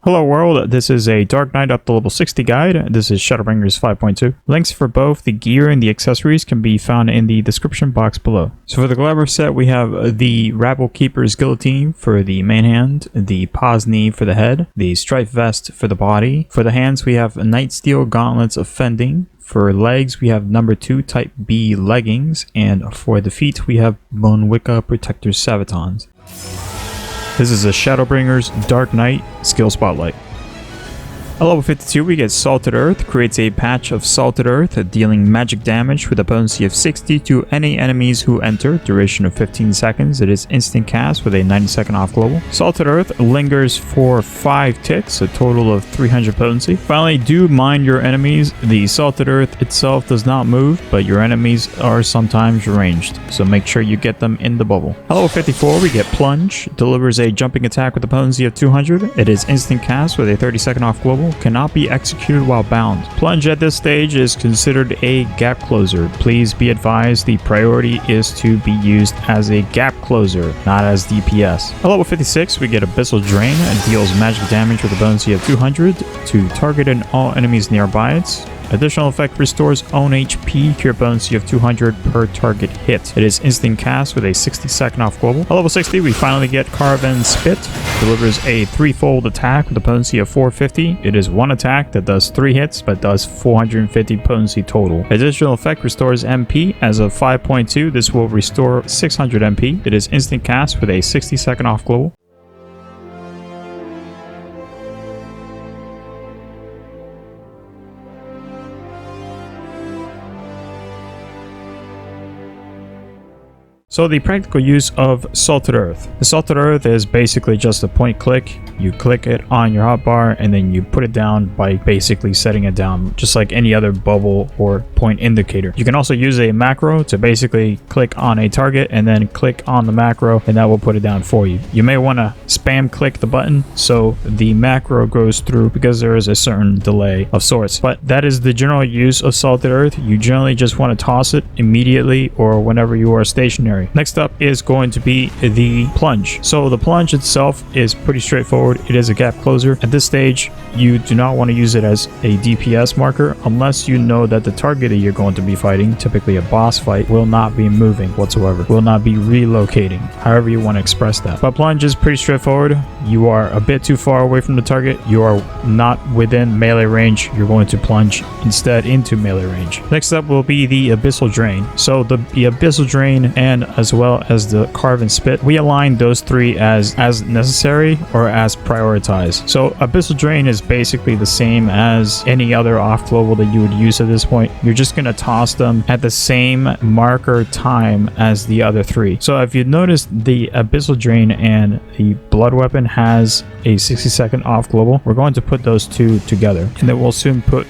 Hello world, this is a Dark Knight up to level 60 guide. This is Shadowbringers 5.2. Links for both the gear and the accessories can be found in the description box below. So for the Glamour set, we have the Ravel Keeper's Guillotine for the main hand, the Paws Knee for the head, the Strife Vest for the body. For the hands, we have Nightsteel Gauntlets of Fending. For legs, we have number 2 type B Leggings, and for the feet, we have Bonewicca Protector Sabatons. This is a Shadowbringers Dark Knight Skill Spotlight. At level 52, we get Salted Earth, creates a patch of Salted Earth, dealing magic damage with a potency of 60 to any enemies who enter, duration of 15 seconds. It is instant cast with a 90-second off global. Salted Earth lingers for 5 ticks, a total of 300 potency. Finally, do mind your enemies. The Salted Earth itself does not move, but your enemies are sometimes ranged, so make sure you get them in the bubble. At level 54, we get Plunge, delivers a jumping attack with a potency of 200. It is instant cast with a 30-second off global. Cannot be executed while bound. Plunge at this stage is considered a gap closer. Please be advised the priority is to be used as a gap closer, not as DPS. At level 56, we get Abyssal Drain. It deals magic damage with a potency of 200 to target and all enemies nearby it. Additional effect restores own HP, cure potency of 200 per target hit. It is instant cast with a 60-second off global. At level 60, we finally get Carve and Spit. Delivers a 3-fold attack with a potency of 450. It is one attack that does 3 hits, but does 450 potency total. Additional effect restores MP. As of 5.2, this will restore 600 MP. It is instant cast with a 60-second off global. So the practical use of Salted Earth. The Salted Earth is basically just a point click. You click it on your hotbar and then you put it down by basically setting it down, just like any other bubble or point indicator. You can also use a macro to basically click on a target and then click on the macro, and that will put it down for you. You may want to spam click the button so the macro goes through, because there is a certain delay of sorts. But that is the general use of Salted Earth. You generally just want to toss it immediately or whenever you are stationary. Next up is going to be the Plunge. So the Plunge itself is pretty straightforward. It is a gap closer. At this stage, you do not want to use it as a DPS marker unless you know that the target that you're going to be fighting, typically a boss fight, will not be moving whatsoever, will not be relocating, however you want to express that. But Plunge is pretty straightforward. You are a bit too far away from the target. You are not within melee range. You're going to plunge instead into melee range. Next up will be the Abyssal Drain. So the Abyssal Drain and as well as the Carve and Spit, we align those 3 as necessary or as prioritized. So Abyssal Drain is basically the same as any other off global that you would use at this point. You're just going to toss them at the same marker time as the other 3. So if you notice, the Abyssal Drain and the Blood Weapon has a 60-second off global. We're going to put those 2 together, and then we'll soon put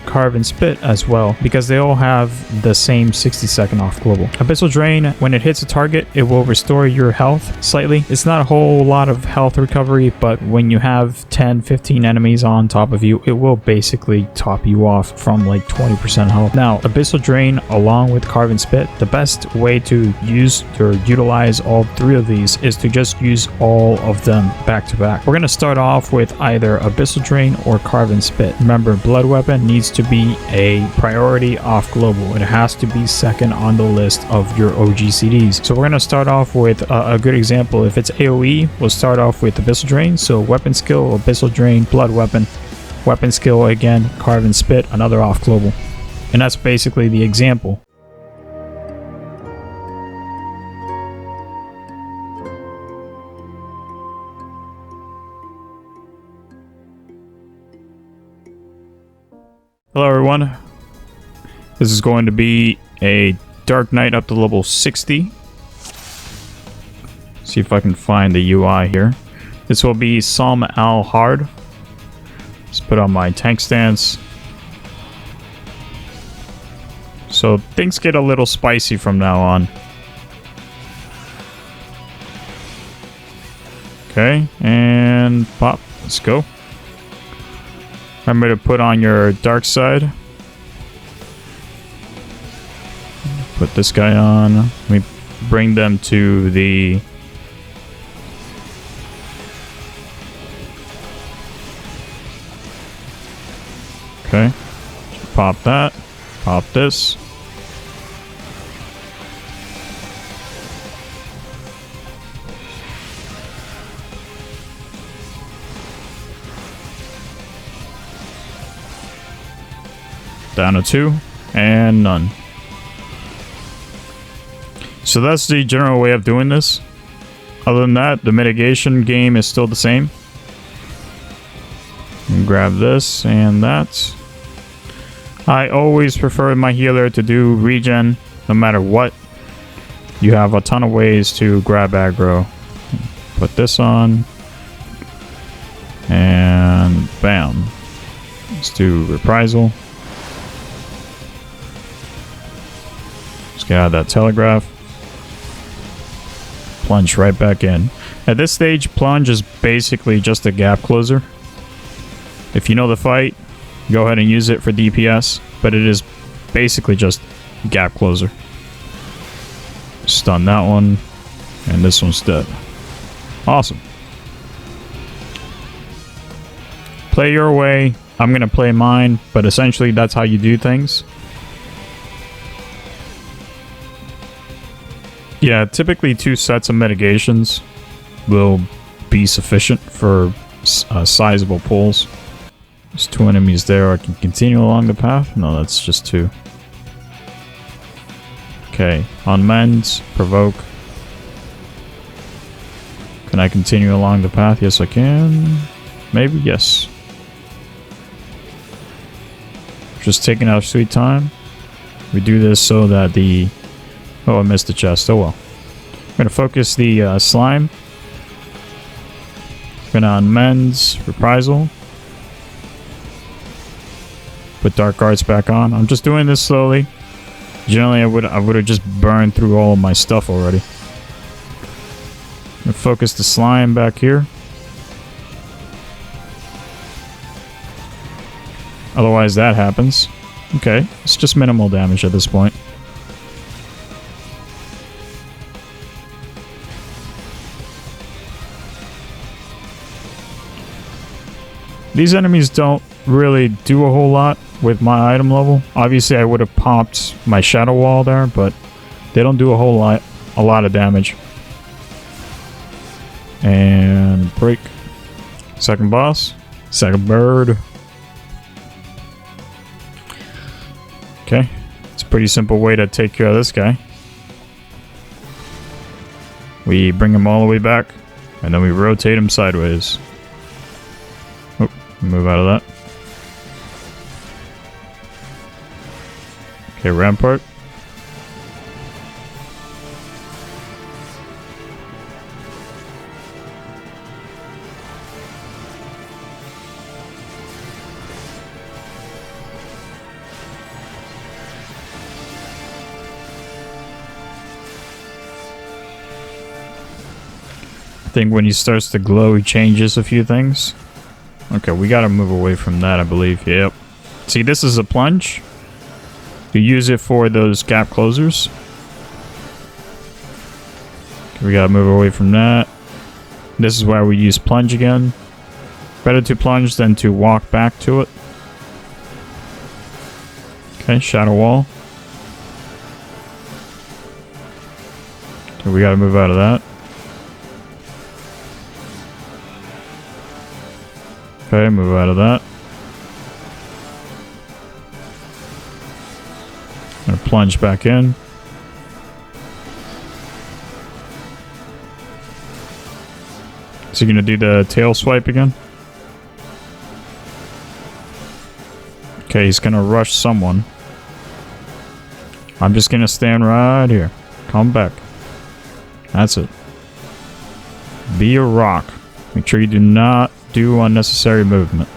Carve and Spit as well, because they all have the same 60-second off global. Abyssal Drain, when it hits a target, it will restore your health slightly. It's not a whole lot of health recovery, but when you have 10-15 enemies on top of you, it will basically top you off from like 20% health. Now, Abyssal Drain along with Carve and Spit, the best way to use or utilize all 3 of these is to just use all of them back to back. We're going to start off with either Abyssal Drain or Carve and Spit. Remember, Blood Weapon needs to be a priority off global. It has to be second on the list of your OGCDs. So we're going to start off with a good example. If it's AoE, we'll start off with Abyssal Drain. So weapon skill, Abyssal Drain, Blood Weapon. Weapon skill again, Carve and Spit, another off global. And that's basically the example. Hello everyone, this is going to be a Dark Knight up to level 60. See if I can find the UI here. This will be Sohm Al Hard. Let's put on my tank stance. So things get a little spicy from now on. Okay, and pop, let's go. Remember to put on your dark side. Put this guy on. Let me bring them to the Okay. Pop that. Pop this. Down to 2 and none. So that's the general way of doing this. Other than that, the mitigation game is still the same. Grab this and that. I always prefer my healer to do regen no matter what. You have a ton of ways to grab aggro. Put this on. And bam. Let's do reprisal. Let's get out of that telegraph. Plunge right back in. At this stage, plunge is basically just a gap closer. If you know the fight, go ahead and use it for DPS, but it is basically just gap closer. Stun that one, and this one's dead. Awesome. Play your way. I'm gonna play mine, but essentially that's how you do things. Yeah, typically 2 sets of mitigations will be sufficient for sizable pulls. There's 2 enemies there. I can continue along the path. No, that's just 2. Okay, on mends, provoke. Can I continue along the path? Yes, I can. Maybe, yes. Just taking our sweet time. We do this so that the... Oh, I missed the chest. Oh well. I'm going to focus the slime. Going to on mends, reprisal. Put dark arts back on. I'm just doing this slowly. Generally, I would have just burned through all of my stuff already. I'm going to focus the slime back here. Otherwise, that happens. Okay, it's just minimal damage at this point. These enemies don't really do a whole lot with my item level. Obviously, I would have popped my shadow wall there, but they don't do a lot of damage. And break. Second boss. Second bird. Okay. It's a pretty simple way to take care of this guy. We bring him all the way back, and then we rotate him sideways. Move out of that. Okay, rampart. I think when he starts to glow, he changes a few things. Okay, we gotta move away from that, I believe. Yep. See, this is a plunge. You use it for those gap closers. Okay, we gotta move away from that. This is where we use plunge again. Better to plunge than to walk back to it. Okay, shadow wall. Okay, we gotta move out of that. Okay, move out of that. I'm gonna plunge back in. So you're gonna do the tail swipe again? Okay, he's gonna rush someone. I'm just gonna stand right here. Come back. That's it. Be a rock. Make sure you do not do unnecessary movement.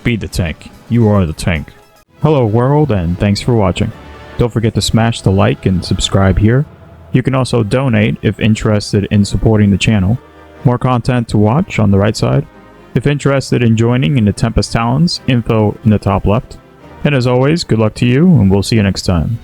Be the tank. You are the tank. Hello world, and thanks for watching. Don't forget to smash the like and subscribe here. You can also donate if interested in supporting the channel. More content to watch on the right side. If interested in joining in the Tempest Talons, info in the top left. And as always, good luck to you, and we'll see you next time.